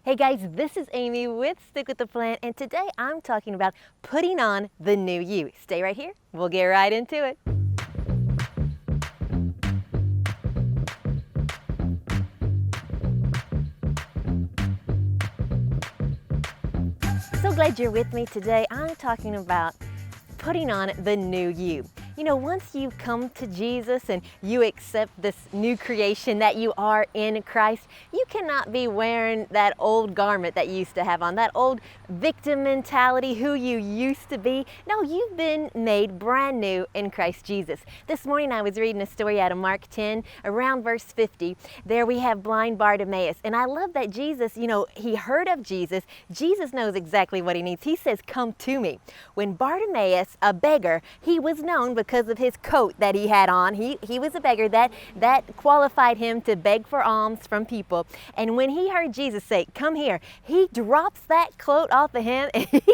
Hey guys, this is Amy with Stick with the Plan, and today I'm talking about putting on the new you. Stay right here, we'll get right into it. So glad you're with me today. I'm talking about putting on the new you. You know, once you come to Jesus and you accept this new creation that you are in Christ, you cannot be wearing that old garment that you used to have on, that old victim mentality, who you used to be. No, you've been made brand new in Christ Jesus. This morning I was reading a story out of Mark 10, around verse 50. There we have blind Bartimaeus. And I love that Jesus, he heard of Jesus. Jesus knows exactly what he needs. He says, "Come to me." When Bartimaeus, a beggar, he was known because of his coat that he had on. He was a beggar. That qualified him to beg for alms from people. And when he heard Jesus say, "Come here," he drops that coat off of him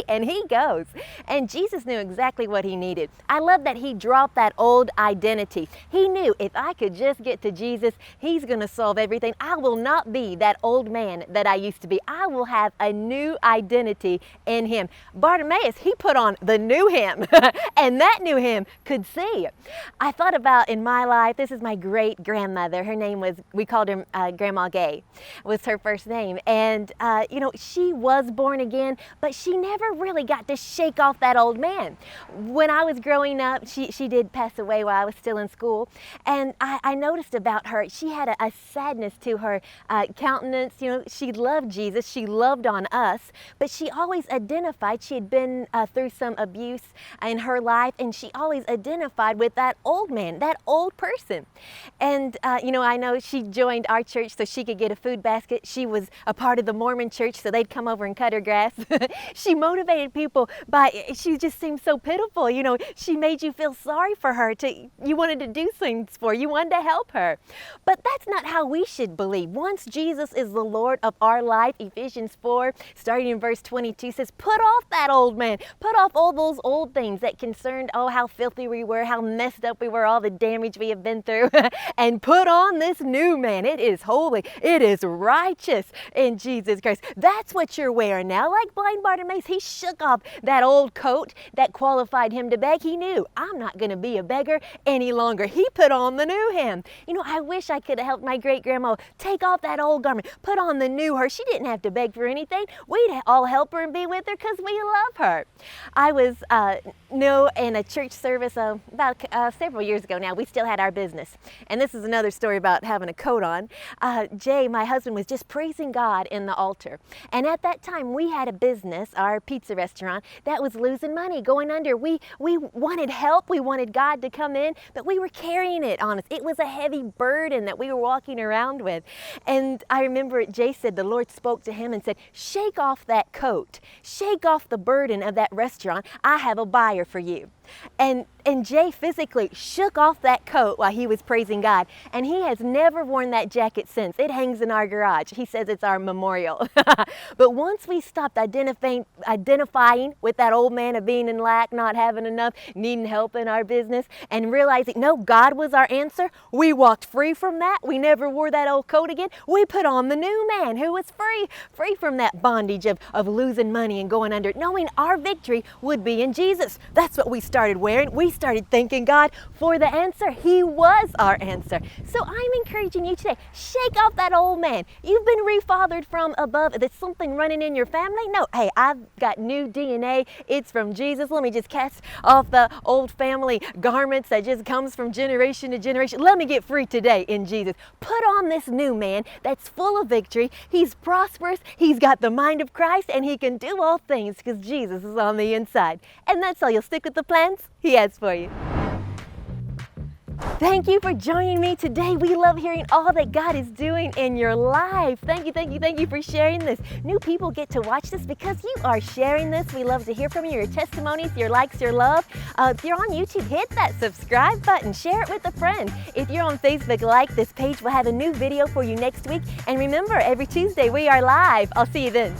and he goes. And Jesus knew exactly what he needed. I love that he dropped that old identity. He knew, if I could just get to Jesus, he's going to solve everything. I will not be that old man that I used to be. I will have a new identity in him. Bartimaeus, he put on the new him and that new him could see. I thought about in my life, this is my great grandmother. Her name was, we called her Grandma Gay, was her first name. And, she was born again, but she never really got to shake off that old man. When I was growing up, she did pass away while I was still in school. And I noticed about her, she had a sadness to her countenance. She loved Jesus. She loved on us, but she always identified, she had been through some abuse in her life, and she always identified with that old man, that old person. And, I know she joined our church so she could get a food basket. She was a part of the Mormon church, so they'd come over and cut her grass. She motivated people she just seemed so pitiful. She made you feel sorry for her. You wanted to do things for her. You wanted to help her. But that's not how we should believe. Once Jesus is the Lord of our life, Ephesians 4, starting in verse 22, says, put off that old man. Put off all those old things that concerned, how filthy we were, how messed up we were, all the damage we have been through, and put on this new man. It is holy. It is righteous in Jesus Christ. That's what you're wearing now. Like blind Bartimaeus, he shook off that old coat that qualified him to beg. He knew, I'm not going to be a beggar any longer. He put on the new him. I wish I could have helped my great-grandma take off that old garment, put on the new her. She didn't have to beg for anything. We'd all help her and be with her because we love her. I was in a church service about several years ago now. We still had our business. And this is another story about having a coat on. Jay, my husband, was just praising God in the altar. And at that time, we had a business, our pizza restaurant, that was losing money, going under. We wanted help. We wanted God to come in, but we were carrying it on us. It was a heavy burden that we were walking around with. And I remember Jay said the Lord spoke to him and said, shake off that coat. Shake off the burden of that restaurant. I have a buyer for you. And Jay physically shook off that coat while he was praising God. And he has never worn that jacket since. It hangs in our garage. He says it's our memorial. But once we stopped identifying with that old man of being in lack, not having enough, needing help in our business, and realizing, no, God was our answer, we walked free from that. We never wore that old coat again. We put on the new man who was free from that bondage of losing money and going under, knowing our victory would be in Jesus. That's what we started wearing. We started thanking God for the answer. He was our answer. So I'm encouraging you today, shake off that old man. You've been refathered from above. There's something running in your family. No, hey, I've got new DNA. It's from Jesus. Let me just cast off the old family garments that just comes from generation to generation. Let me get free today in Jesus. Put on this new man that's full of victory. He's prosperous. He's got the mind of Christ, and he can do all things because Jesus is on the inside. And that's all. You'll stick with the plans He has for you. Thank you for joining me today. We love hearing all that God is doing in your life. Thank you for sharing this. New people get to watch this because you are sharing this. We love to hear from you, your testimonies, your likes, your love. If you're on YouTube, hit that subscribe button. Share it with a friend. If you're on Facebook, like this page. We'll have a new video for you next week. And remember, every Tuesday we are live. I'll see you then.